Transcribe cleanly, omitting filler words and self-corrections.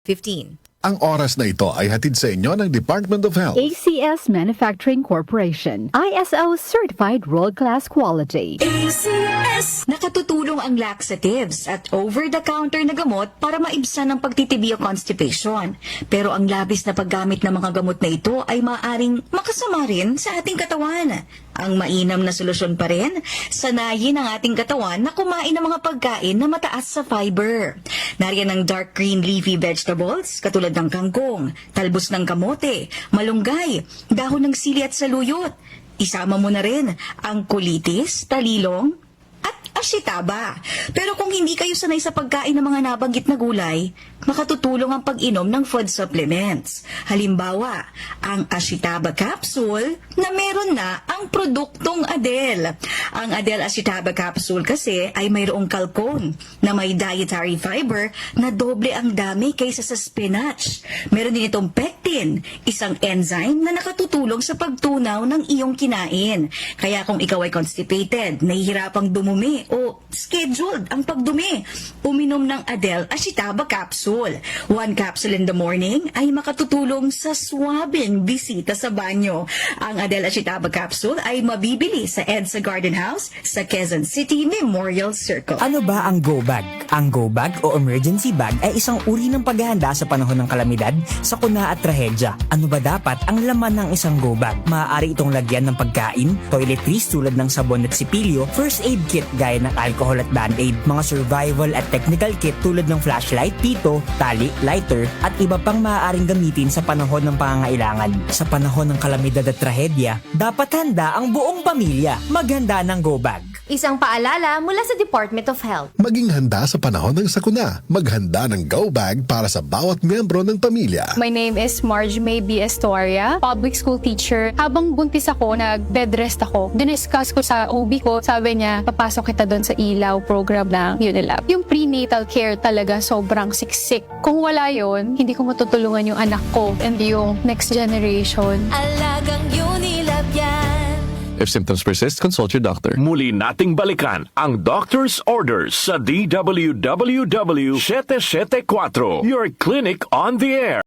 15. Ang oras na ito ay hatid sa inyo ng Department of Health. ACS Manufacturing Corporation, ISO Certified World-Class Quality. ACS! Nakatutulong ang laxatives at over-the-counter na gamot para maibsan ang pagtitibi o constipation. Pero ang labis na paggamit ng mga gamot na ito ay maaaring makasama rin sa ating katawan. Ang mainam na solusyon pa rin, sanayin ang ating katawan na kumain ng mga pagkain na mataas sa fiber. Nariyan ang dark green leafy vegetables, katulad ng kangkong, talbos ng kamote, malunggay, dahon ng sili at saluyot. Isama mo na rin ang kulitis, talilong, at ashitaba. Pero kung hindi kayo sanay sa pagkain ng mga nabanggit na gulay, makatutulong ang pag-inom ng food supplements. Halimbawa, ang ashitaba capsule na meron na ang produktong Adele. Ang Adele Ashitaba capsule kasi ay mayroong kalkon na may dietary fiber na doble ang dami kaysa sa spinach. Meron din itong pectin, isang enzyme na nakatutulong sa pagtunaw ng iyong kinain. Kaya kung ikaw ay constipated, nahihirapang dumumi o scheduled ang pagdumi, uminom ng Adele Ashitaba capsule. 1 capsule in the morning ay makatutulong sa swabing bisita sa banyo. Ang Adele Ashitaba capsule ay mabibili sa EDSA Garden House sa Quezon City Memorial Circle. Ano ba ang go bag? Ang go bag o emergency bag ay isang uri ng paghahanda sa panahon ng kalamidad, sakuna at trahedya. Ano ba dapat ang laman ng isang go bag? Maaari itong lagyan ng pagkain, toiletries tulad ng sabon at sipilyo, first aid kit gaya ng alcohol at band-aid, mga survival at technical kit tulad ng flashlight, pito, tali, lighter at iba pang maaaring gamitin sa panahon ng pangangailangan. Sa panahon ng kalamidad at trahedya, dapat handa ang buong pamilya. Maghanda ng go bag. Isang paalala mula sa Department of Health. Maging handa sa panahon ng sakuna. Maghanda ng go bag para sa bawat miyembro ng pamilya. My name is Marge May B. Estoria, public school teacher. Habang buntis ako, nag-bed rest ako. Diniscuss ko sa OB ko, sabi niya, papasok kita doon sa ilaw program ng Unilab. Yung prenatal care talaga sobrang siksik. Kung wala yon, hindi ko matutulungan yung anak ko and yung next generation. Alagang Unilab yan. If symptoms persist, consult your doctor. Muli nating balikan ang Doctor's Orders sa DWWW 774, your clinic on the air.